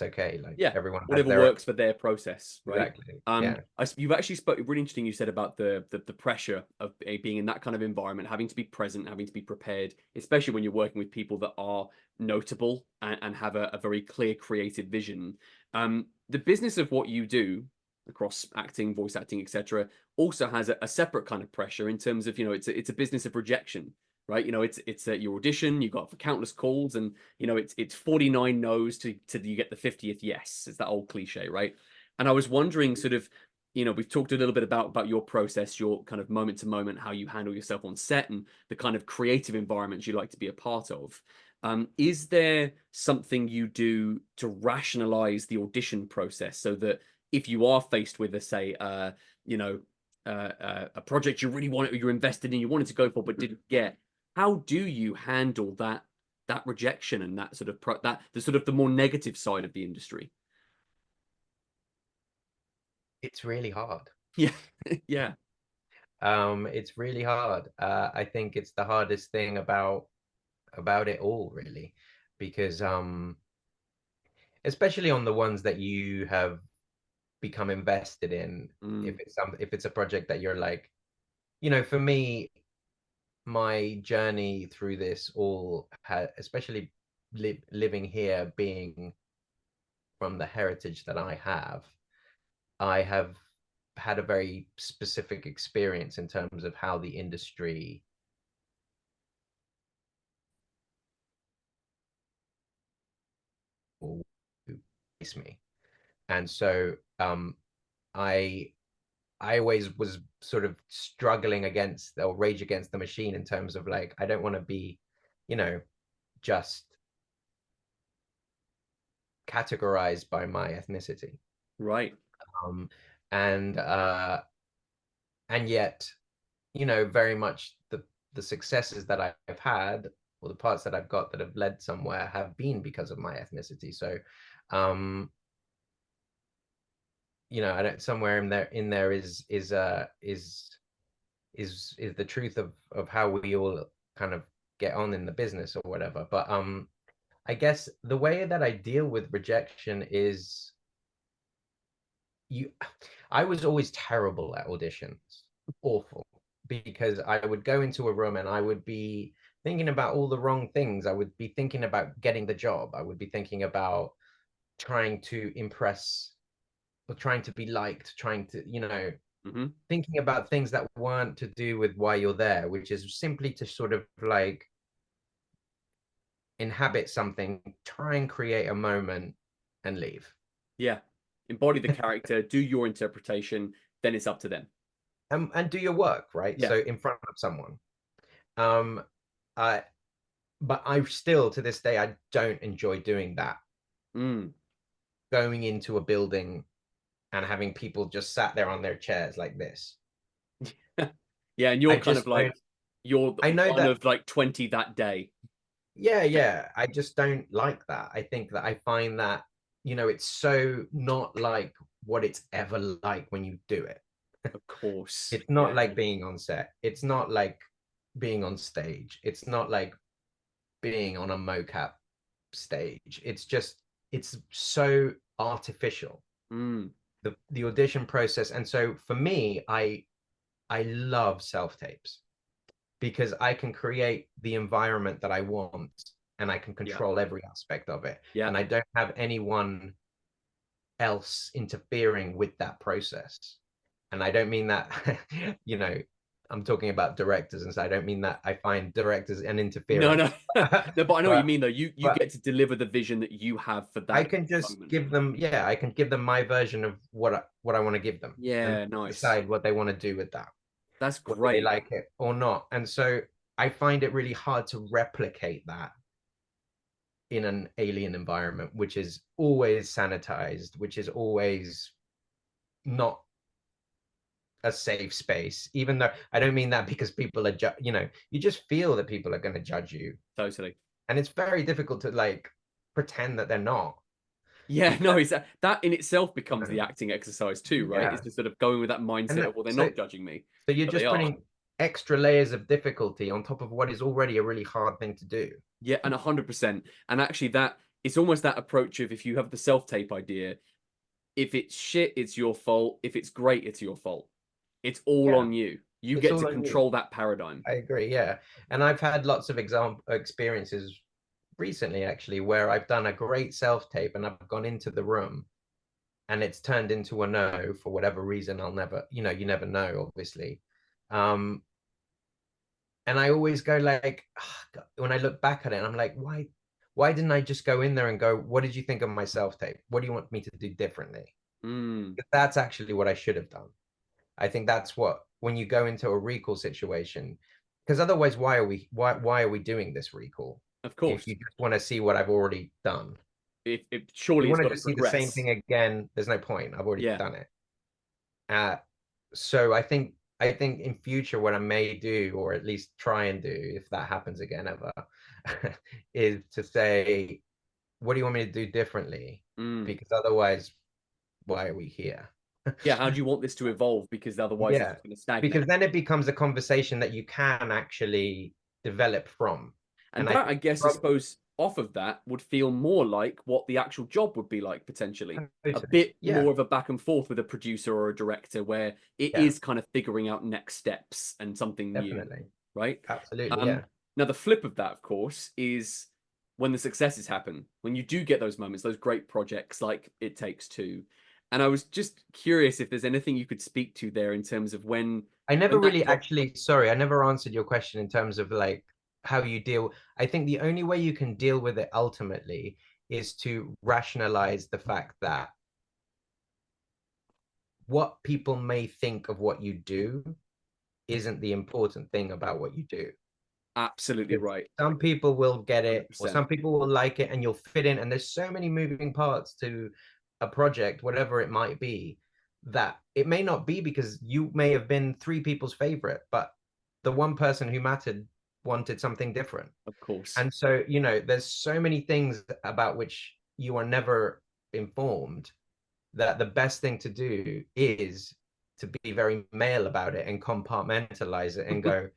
Speaker 2: okay. Like
Speaker 1: Yeah,
Speaker 2: everyone has
Speaker 1: whatever
Speaker 2: their own.
Speaker 1: works for their process, right?
Speaker 2: Exactly. Yeah.
Speaker 1: You've actually spoke really interesting. You said about the pressure of being in that kind of environment, having to be present, having to be prepared, especially when you're working with people that are notable and have a very clear creative vision. The business of what you do across acting, voice acting, etc., also has a separate kind of pressure in terms of it's a business of rejection, right? It's your audition, you got for countless calls, and it's 49 no's to you get the 50th yes. It's that old cliche, right? And I was wondering, sort of, we've talked a little bit about your process, your kind of moment to moment, how you handle yourself on set, and the kind of creative environments you like to be a part of. Is there something you do to rationalize the audition process so that if you are faced with, you know, a project you really wanted, you're invested in, you wanted to go for but didn't get, how do you handle that rejection and that sort of that the sort of the more negative side of the industry?
Speaker 2: It's really hard.
Speaker 1: Yeah, yeah,
Speaker 2: It's really hard. I think it's the hardest thing about it all, really, because especially on the ones that you have become invested in.
Speaker 1: mm,
Speaker 2: If it's a project that you're like, for me, my journey through this all had, especially living here, being from the heritage that I have had a very specific experience in terms of how the industry will face me. And so I always was sort of struggling against or rage against the machine in terms of like, I don't want to be, you know, just categorized by my ethnicity.
Speaker 1: Right.
Speaker 2: Um, and yet, you know, very much the successes that I've had, or the parts that I've got that have led somewhere, have been because of my ethnicity. So, you know, I don't, somewhere in there is the truth of how we all kind of get on in the business or whatever. But I guess the way that I deal with rejection is I was always terrible at auditions, awful, because I would go into a room and I would be thinking about all the wrong things. I would be thinking about getting the job. I would be thinking about trying to impress or trying to be liked, trying to, you know, thinking about things that weren't to do with why you're there, which is simply to sort of like inhabit something, try and create a moment and leave.
Speaker 1: Yeah. Embody the character, do your interpretation, then it's up to them.
Speaker 2: And do your work, right?
Speaker 1: Yeah.
Speaker 2: So in front of someone. I but I still to this day I don't enjoy doing that. Going into a building and having people just sat there on their chairs like this.
Speaker 1: Yeah, and you're kind of like, you're
Speaker 2: I know
Speaker 1: one
Speaker 2: that,
Speaker 1: of like 20 that day.
Speaker 2: yeah, I just don't like that. I think that I find that, you know, it's so not like what it's ever like when you do it.
Speaker 1: Of course.
Speaker 2: It's not like being on set. It's not like being on stage. It's not like being on a mocap stage. It's so artificial. The audition process. And so for me, I love self-tapes because I can create the environment that I want and I can control every aspect of it. And I don't have anyone else interfering with that process. And I don't mean that, you know, I'm talking about directors, and so I don't mean that I find directors an interference.
Speaker 1: No, but I know what you mean though. You
Speaker 2: but
Speaker 1: get to deliver the vision that you have for that.
Speaker 2: I can just
Speaker 1: moment.
Speaker 2: give them, I can give them my version of what I want to give them.
Speaker 1: Yeah,
Speaker 2: and
Speaker 1: nice.
Speaker 2: decide what they want to do with that.
Speaker 1: That's
Speaker 2: Whether
Speaker 1: great.
Speaker 2: they like it or not. And so I find it really hard to replicate that in an alien environment, which is always sanitized, which is always not a safe space. Even though I don't mean that because people are, you know, you just feel that people are going to judge you.
Speaker 1: Totally.
Speaker 2: And it's very difficult to like pretend that they're not.
Speaker 1: Yeah, because, no, it's that in itself becomes the acting exercise too, right?
Speaker 2: Yeah.
Speaker 1: It's just sort of going with that mindset of, well, they're not judging me.
Speaker 2: So you're just putting extra layers of difficulty on top of what is already a really hard thing to do.
Speaker 1: Yeah, and 100%. And actually that it's almost that approach of, if you have the self-tape idea, if it's shit, it's your fault. If it's great, it's your fault. It's all on you. You get to control that paradigm.
Speaker 2: I agree, yeah. And I've had lots of experiences recently, actually, where I've done a great self-tape and I've gone into the room and it's turned into a no for whatever reason. I'll never, you know, you never know, obviously. And I always go like, oh, when I look back at it, I'm like, why didn't I just go in there and go, what did you think of my self-tape? What do you want me to do differently? That's actually what I should have done. I think that's what, when you go into a recall situation, because otherwise, why are we doing this recall?
Speaker 1: Of course.
Speaker 2: If you just want to see what I've already done.
Speaker 1: If surely
Speaker 2: you
Speaker 1: want
Speaker 2: to see the same thing again, there's no point. I've already done it. So I think in future, what I may do, or at least try and do, if that happens again ever, is to say, what do you want me to do differently? Because otherwise, why are we here?
Speaker 1: Yeah, how do you want this to evolve? Because otherwise it's going to stagnate.
Speaker 2: Because then it becomes a conversation that you can actually develop from.
Speaker 1: And that, I guess, I suppose, off of that would feel more like what the actual job would be like, potentially. A bit more of a back and forth with a producer or a director, where it is kind of figuring out next steps and something new, right?
Speaker 2: Absolutely,
Speaker 1: Now, the flip of that, of course, is when the successes happen, when you do get those moments, those great projects like It Takes Two. And I was just curious if there's anything you could speak to there in terms of when
Speaker 2: I never
Speaker 1: that
Speaker 2: really
Speaker 1: drop.
Speaker 2: actually, sorry, I never answered your question in terms of like how you deal. I think the only way you can deal with it ultimately is to rationalize the fact that what people may think of what you do isn't the important thing about what you do.
Speaker 1: Absolutely right.
Speaker 2: Some people will get it, or
Speaker 1: 100%.
Speaker 2: some people will like it, and you'll fit in. And there's so many moving parts to a project, whatever it might be, that it may not be because you may have been three people's favorite, but the one person who mattered wanted something different.
Speaker 1: Of course.
Speaker 2: And so, there's so many things about which you are never informed that the best thing to do is to be very male about it and compartmentalize it and go,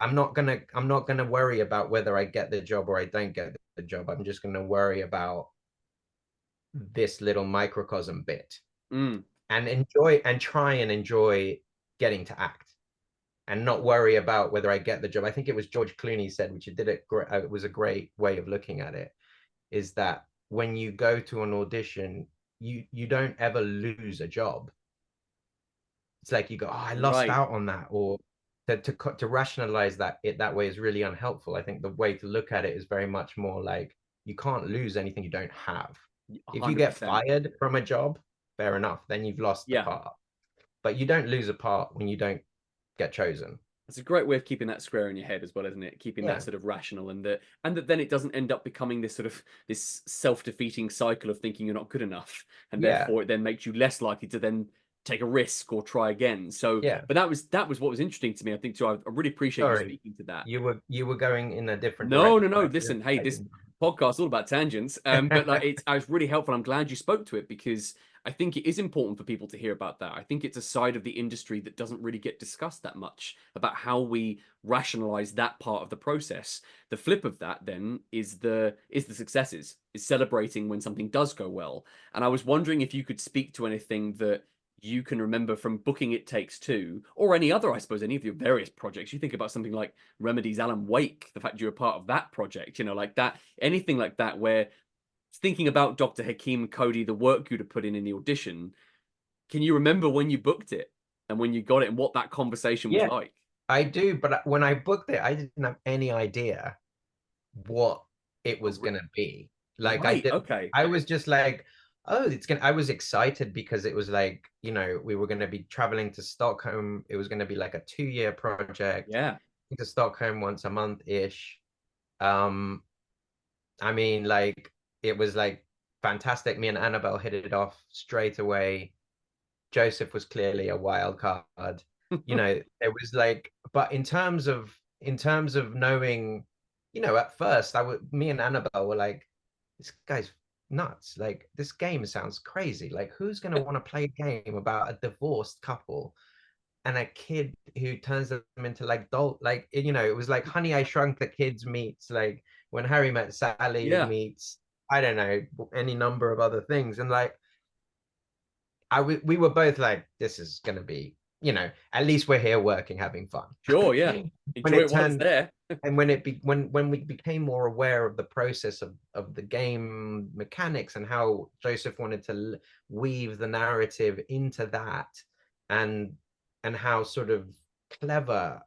Speaker 2: I'm not gonna worry about whether I get the job or I don't get the job. I'm just gonna worry about this little microcosm bit
Speaker 1: Mm.
Speaker 2: and enjoy and try and enjoy getting to act and not worry about whether I get the job. I think it was George Clooney said, which it was a great way of looking at it, is that when you go to an audition, you don't ever lose a job. It's like you go, oh, I lost
Speaker 1: Right.
Speaker 2: out on that, or to rationalize that way is really unhelpful. I think the way to look at it is very much more like you can't lose anything you don't have. If you get
Speaker 1: 100%.
Speaker 2: fired from a job, fair enough, then you've lost the
Speaker 1: Yeah.
Speaker 2: part. But you don't lose a part when you don't get chosen.
Speaker 1: It's a great way of keeping that square in your head as well, isn't it? Keeping that
Speaker 2: Yeah.
Speaker 1: sort of rational, and that then it doesn't end up becoming this sort of this self-defeating cycle of thinking you're not good enough, and
Speaker 2: Yeah.
Speaker 1: therefore it then makes you less likely to then take a risk or try again. So,
Speaker 2: Yeah.
Speaker 1: but that was what was interesting to me. I think too. I really appreciate you
Speaker 2: Sorry.
Speaker 1: speaking to that.
Speaker 2: You were going in a different
Speaker 1: No,
Speaker 2: direction.
Speaker 1: no, no. Listen, hey, this podcast is all about tangents. But like I was really helpful. I'm glad you spoke to it because I think it is important for people to hear about that. I think it's a side of the industry that doesn't really get discussed that much about how we rationalize that part of the process. The flip of that then is the successes, is celebrating when something does go well. And I was wondering if you could speak to anything that you can remember from booking It Takes Two, or any other, I suppose, any of your various projects. You think about something like Remedy's Alan Wake, the fact you were part of that project, like that, anything like that, where thinking about Dr. Hakim, Cody, the work you'd have put in the audition, can you remember when you booked it and when you got it and what that conversation was
Speaker 2: Yeah,
Speaker 1: like?
Speaker 2: I do, but when I booked it, I didn't have any idea what it was
Speaker 1: R-
Speaker 2: gonna be. Like
Speaker 1: Right. Okay.
Speaker 2: I was just like, oh, I was excited because it was like, we were gonna be traveling to Stockholm. It was gonna be like a 2-year project
Speaker 1: Yeah.
Speaker 2: to Stockholm once a month-ish. Um, I mean, like it was like fantastic. Me and Annabelle hit it off straight away. Joseph was clearly a wild card. It was like, but in terms of knowing, at first me and Annabelle were like, this guy's nuts. Like this game sounds crazy. Like who's gonna want to play a game about a divorced couple and a kid who turns them into like doll? Like it was like Honey I Shrunk the Kids meets like When Harry Met Sally
Speaker 1: Yeah.
Speaker 2: meets I don't know any number of other things, and like we were both like, this is gonna be, at least we're here working, having fun.
Speaker 1: Sure. Yeah.
Speaker 2: When
Speaker 1: Enjoy
Speaker 2: it
Speaker 1: it while it's
Speaker 2: turned
Speaker 1: there.
Speaker 2: and when we became more aware of the process of the game mechanics and how Joseph wanted to weave the narrative into that, and how sort of clever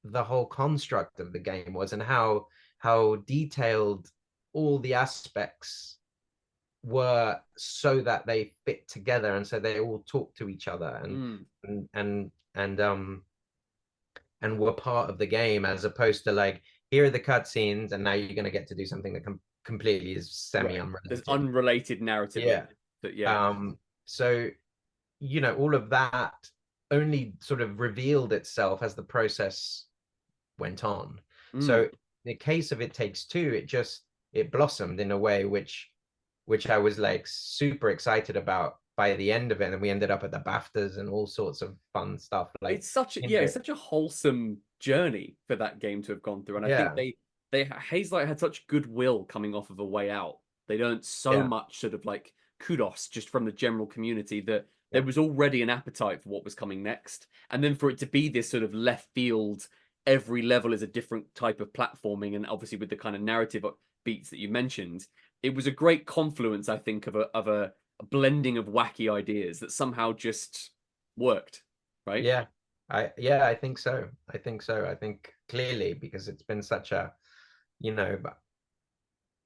Speaker 2: the whole construct of the game was, and how detailed all the aspects were so that they fit together and so they all talk to each other and
Speaker 1: Mm.
Speaker 2: and and and um and were part of the game, as opposed to like, here are the cutscenes and now you're going to get to do something that completely is semi
Speaker 1: Right. There's
Speaker 2: unrelated.
Speaker 1: unrelated narrative of
Speaker 2: Yeah.
Speaker 1: it. But yeah.
Speaker 2: So all of that only sort of revealed itself as the process went on. So
Speaker 1: Mm.
Speaker 2: in the case of It Takes Two, it blossomed in a way which I was like super excited about by the end of it. And we ended up at the BAFTAs and all sorts of fun stuff. Like
Speaker 1: It's such a
Speaker 2: in
Speaker 1: it's
Speaker 2: the
Speaker 1: such a wholesome journey for that game to have gone through, and I think
Speaker 2: yeah,
Speaker 1: they Hazelight had such goodwill coming off of A Way Out. They earned so
Speaker 2: yeah,
Speaker 1: much sort of like kudos just from the general community that
Speaker 2: yeah,
Speaker 1: there was already an appetite for what was coming next, and then for it to be this sort of left field every level is a different type of platforming, and obviously with the kind of narrative beats that you mentioned, it was a great confluence, I think, of a blending of wacky ideas that somehow just worked, right?
Speaker 2: Yeah, I think so. I think so. I think clearly, because it's been such a, you know,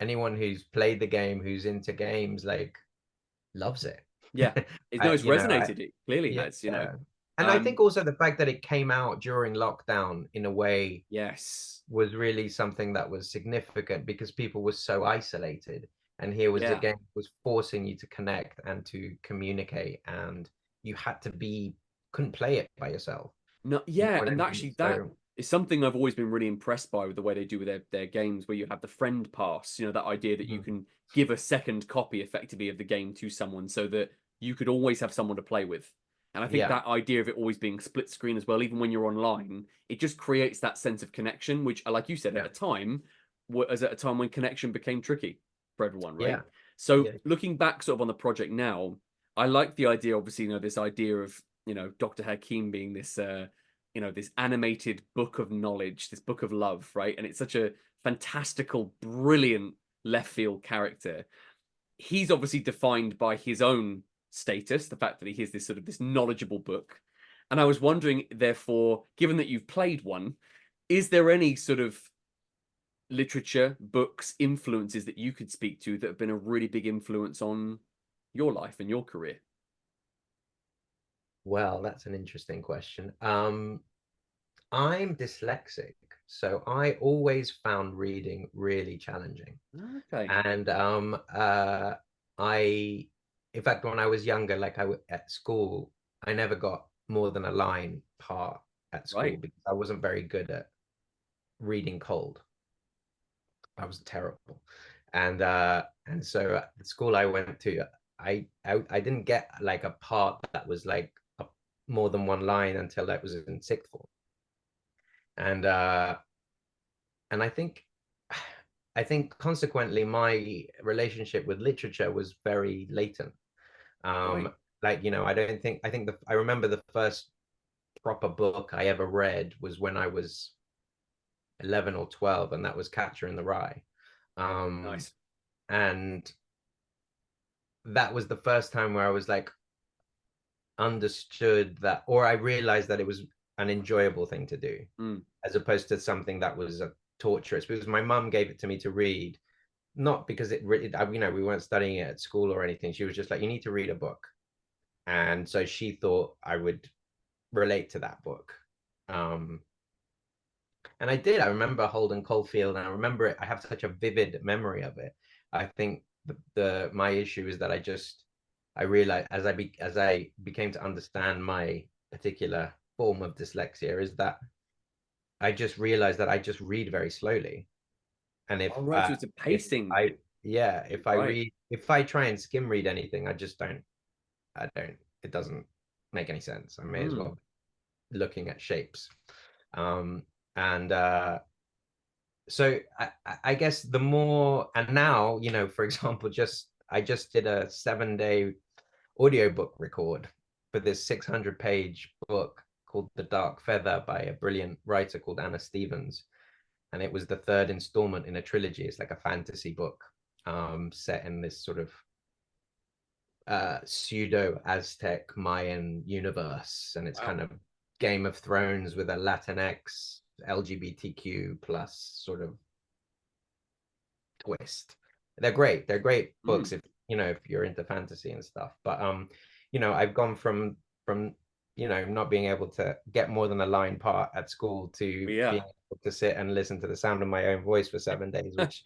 Speaker 2: anyone who's played the game, who's into games, like loves it.
Speaker 1: Yeah, it's no,
Speaker 2: I,
Speaker 1: it's
Speaker 2: you know,
Speaker 1: resonated. It clearly
Speaker 2: yeah.
Speaker 1: has, you know.
Speaker 2: And I think also the fact that it came out during lockdown in a way
Speaker 1: Yes,
Speaker 2: was really something that was significant, because people were so isolated, and here was a
Speaker 1: yeah,
Speaker 2: game that was forcing you to connect and to communicate, and you had to be, couldn't play it by yourself.
Speaker 1: no,
Speaker 2: You know
Speaker 1: yeah,
Speaker 2: what I
Speaker 1: and
Speaker 2: mean?
Speaker 1: actually that
Speaker 2: So
Speaker 1: is something I've always been really impressed by with the way they do with their games, where you have the friend pass, you know, that idea that you
Speaker 2: mhm.
Speaker 1: can give a second copy effectively of the game to someone so that you could always have someone to play with. And I think
Speaker 2: Yeah,
Speaker 1: that idea of it always being split screen as well, even when you're online, it just creates that sense of connection, which, like you said, at
Speaker 2: yeah,
Speaker 1: a time was at a time when connection became tricky for everyone, right?
Speaker 2: yeah,
Speaker 1: So
Speaker 2: yeah.
Speaker 1: looking back sort of on the project now, I like the idea, obviously, you know, this idea of, you know, Dr. Hakim being this you know, this animated book of knowledge, this book of love, right? And it's such a fantastical, brilliant left field character. He's obviously defined by his own status, the fact that he is this sort of this knowledgeable book. And I was wondering, therefore, given that you've played one, is there any sort of literature, books, influences that you could speak to that have been a really big influence on your life and your career?
Speaker 2: Well, that's an interesting question. I'm dyslexic, so I always found reading really challenging.
Speaker 1: Okay,
Speaker 2: And I, in fact, when I was younger, like at school, I never got more than a line part at school,
Speaker 1: right.
Speaker 2: because I wasn't very good at reading cold. I was terrible. And so at the school I went to, I didn't get like a part that was like more than one line until I was in sixth form. And and I think consequently my relationship with literature was very latent.
Speaker 1: Right.
Speaker 2: Like, you know, I think I remember the first proper book I ever read was when I was 11 or 12, and that was Catcher in the Rye. Um,
Speaker 1: Nice.
Speaker 2: and that was the first time where I was like understood that, or I realized that it was an enjoyable thing to do,
Speaker 1: Mm.
Speaker 2: as opposed to something that was torturous, because my mum gave it to me to read, not because it really, you know, we weren't studying it at school or anything. She was just like, you need to read a book. And so she thought I would relate to that book. Um, and I did. I remember Holden Caulfield, and I remember it. I have such a vivid memory of it. I think the my issue is that I realized as I became to understand my particular form of dyslexia, is that I just realized that I just read very slowly. And
Speaker 1: All right. So it's a
Speaker 2: if
Speaker 1: pacing.
Speaker 2: I yeah, if I
Speaker 1: Right.
Speaker 2: read, if I try and skim read anything, I just don't. I don't. It doesn't make any sense. I may as
Speaker 1: Mm.
Speaker 2: well be looking at shapes. Um, and so I guess the more, and now, you know, for example, I just did a 7 day audiobook record for this 600-page book called The Dark Feather by a brilliant writer called Anna Stevens. And it was the third installment in a trilogy. It's like a fantasy book, set in this sort of pseudo Aztec Mayan universe, and it's kind
Speaker 1: Wow.
Speaker 2: of Game of Thrones with a Latinx LGBTQ plus sort of twist. They're great. They're great
Speaker 1: Mm.
Speaker 2: books if, you know, if you're into fantasy and stuff. But you know, I've gone from you know, not being able to get more than a line part at school to
Speaker 1: Yeah.
Speaker 2: being able to sit and listen to the sound of my own voice for 7 days, which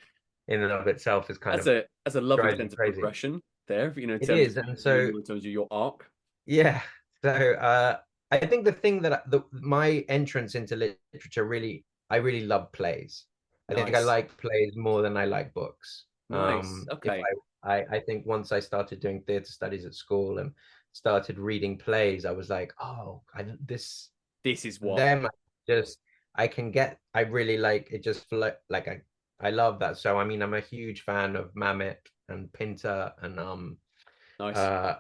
Speaker 2: in and of itself is kind of
Speaker 1: That's a lovely
Speaker 2: drives me
Speaker 1: sense of
Speaker 2: crazy.
Speaker 1: progression there, you know, in
Speaker 2: It
Speaker 1: terms of
Speaker 2: is. And so
Speaker 1: you, in terms of your arc.
Speaker 2: yeah. So I think the thing that my entrance into literature really, I really love plays. I think I
Speaker 1: Nice.
Speaker 2: like plays more than I like books.
Speaker 1: Nice.
Speaker 2: If
Speaker 1: Okay.
Speaker 2: I think once I started doing theatre studies at school and started reading plays, I was like, oh, this
Speaker 1: This is what.
Speaker 2: them just I can get. I really like it. Just like I love that. So I mean, I'm a huge fan of Mamet and Pinter and
Speaker 1: Nice.
Speaker 2: uh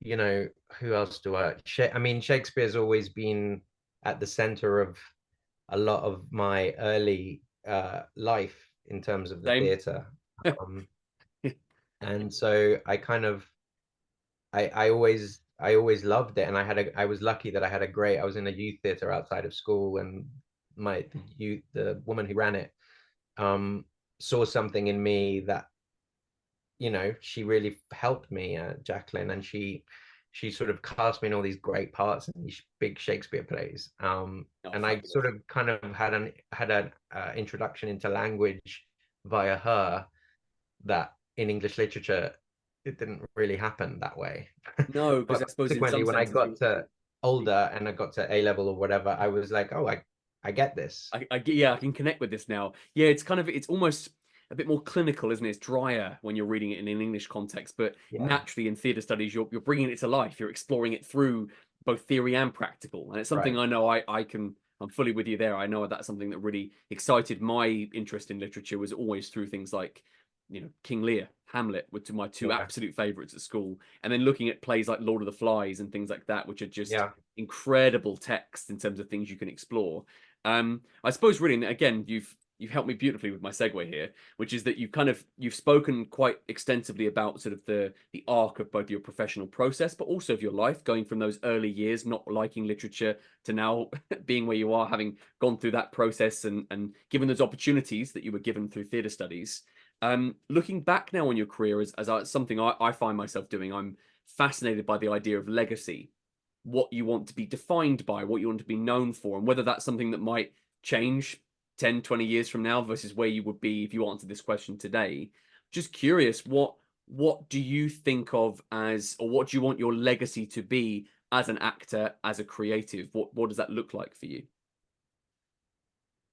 Speaker 2: you know, who else do I mean, Shakespeare's always been at the center of a lot of my early life in terms of the
Speaker 1: Same.
Speaker 2: theater. Um, and so I always loved it, and I was lucky that I was in a youth theater outside of school, and the woman who ran it um saw something in me that, she really helped me, Jacqueline, and she sort of cast me in all these great parts in these big Shakespeare plays.
Speaker 1: Oh,
Speaker 2: And I
Speaker 1: fabulous.
Speaker 2: sort of kind of had an introduction into language via her that in English literature it didn't really happen that way.
Speaker 1: No, because
Speaker 2: But
Speaker 1: I suppose in
Speaker 2: consequently,
Speaker 1: some
Speaker 2: when I
Speaker 1: senses
Speaker 2: got to older and I got to A level or whatever, I was like, oh, I get this.
Speaker 1: yeah, I can connect with this now. Yeah, it's almost a bit more clinical, isn't it? It's drier when you're reading it in an English context, but
Speaker 2: Yeah,
Speaker 1: naturally in theatre studies, you're bringing it to life. You're exploring it through both theory and practical, and it's something
Speaker 2: right.
Speaker 1: I know I can. I'm fully with you there. I know that's something that really excited my interest in literature was always through things like, King Lear, Hamlet were my two
Speaker 2: Yeah,
Speaker 1: absolute favorites at school, and then looking at plays like Lord of the Flies and things like that, which are just
Speaker 2: yeah.
Speaker 1: incredible text in terms of things you can explore. I suppose really, and again, you've helped me beautifully with my segue here, which is that you've spoken quite extensively about sort of the arc of both your professional process, but also of your life, going from those early years not liking literature to now being where you are, having gone through that process and given those opportunities that you were given through theatre studies. Looking back now on your career as something I find myself doing, I'm fascinated by the idea of legacy, what you want to be defined by, what you want to be known for, and whether that's something that might change 10, 20 years from now versus where you would be if you answered this question today. Just curious, what do you think of as, or what do you want your legacy to be as an actor, as a creative? What does that look like for you?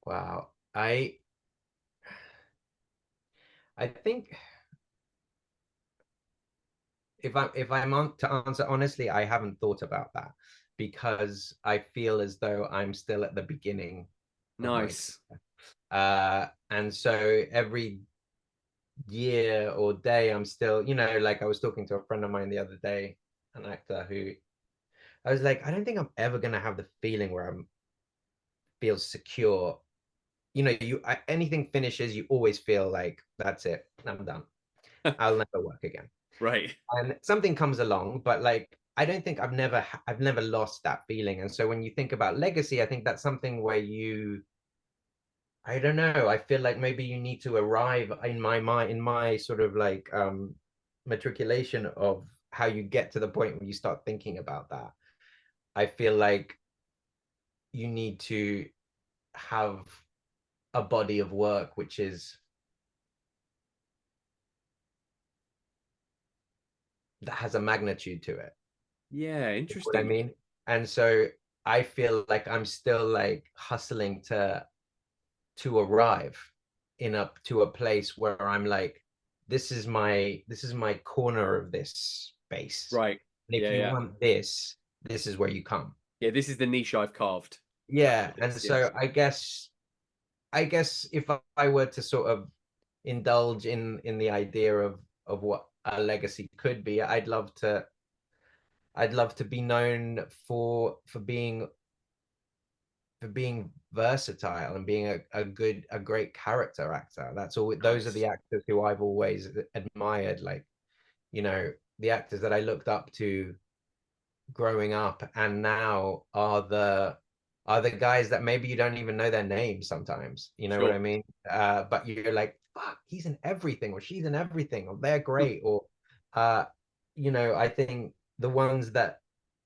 Speaker 2: Wow. I think if I'm on to answer honestly, I haven't thought about that because I feel as though I'm still at the beginning of my
Speaker 1: Nice.
Speaker 2: and so every year or day I'm still, like I was talking to a friend of mine the other day, an actor who I was like, I don't think I'm ever gonna have the feeling where I'm feel secure. Anything finishes, you always feel like that's it, I'm done. I'll never work again.
Speaker 1: Right.
Speaker 2: And something comes along, but like I don't think I've never lost that feeling. And so when you think about legacy, I think that's something where I don't know, I feel like maybe you need to arrive in my mind, in my sort of like matriculation of how you get to the point where you start thinking about that. I feel like you need to have a body of work that has a magnitude to it.
Speaker 1: Yeah,
Speaker 2: You know what I
Speaker 1: interesting.
Speaker 2: mean? And so I feel like I'm still like hustling to arrive in up to a place where I'm like, this is my corner of this space.
Speaker 1: Right.
Speaker 2: And if
Speaker 1: Yeah,
Speaker 2: you
Speaker 1: yeah.
Speaker 2: want this, this is where you come.
Speaker 1: Yeah, this is the niche I've carved.
Speaker 2: Yeah.
Speaker 1: For
Speaker 2: And
Speaker 1: this,
Speaker 2: so
Speaker 1: yes.
Speaker 2: I guess if I were to sort of indulge in the idea of what a legacy could be, I'd love to be known for being versatile and being a great character actor. Those are
Speaker 1: Nice.
Speaker 2: the actors who I've always admired, like, the actors that I looked up to growing up and now are the guys that maybe you don't even know their names sometimes. You know what
Speaker 1: Sure.
Speaker 2: I mean? But you're like, fuck, he's in everything, or she's in everything, or they're great, or uh, I think the ones that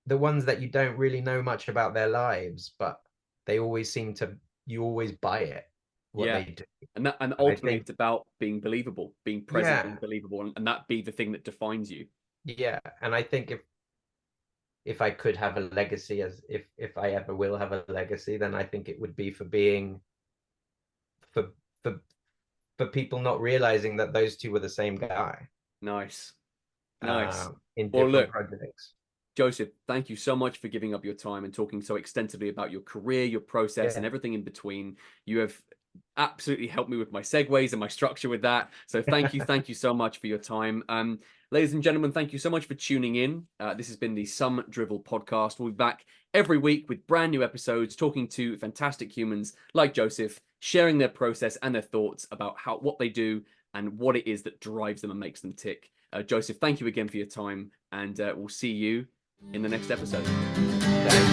Speaker 2: you don't really know much about their lives, but they always seem to you always buy it what
Speaker 1: Yeah.
Speaker 2: they do.
Speaker 1: And
Speaker 2: And I
Speaker 1: ultimately
Speaker 2: think,
Speaker 1: it's about being believable, being present, being
Speaker 2: yeah,
Speaker 1: believable, and that be the thing that defines you.
Speaker 2: yeah. And I think if I could have a legacy, as if I ever will have a legacy, then I think it would be for for for people not realizing that those two were the same guy,
Speaker 1: Nice. Nice.
Speaker 2: in
Speaker 1: Well,
Speaker 2: different
Speaker 1: look,
Speaker 2: projects.
Speaker 1: Joseph, thank you so much for giving up your time and talking so extensively about your career, your process, and
Speaker 2: Yeah,
Speaker 1: everything in between. You have absolutely helped me with my segues and my structure with that. So thank you so much for your time. Ladies and gentlemen, thank you so much for tuning in. This has been the Some Drivel Podcast. We'll be back every week with brand new episodes, talking to fantastic humans like Joseph, sharing their process and their thoughts about what they do and what it is that drives them and makes them tick. Joseph, thank you again for your time, and we'll see you in the next episode.
Speaker 2: Thanks.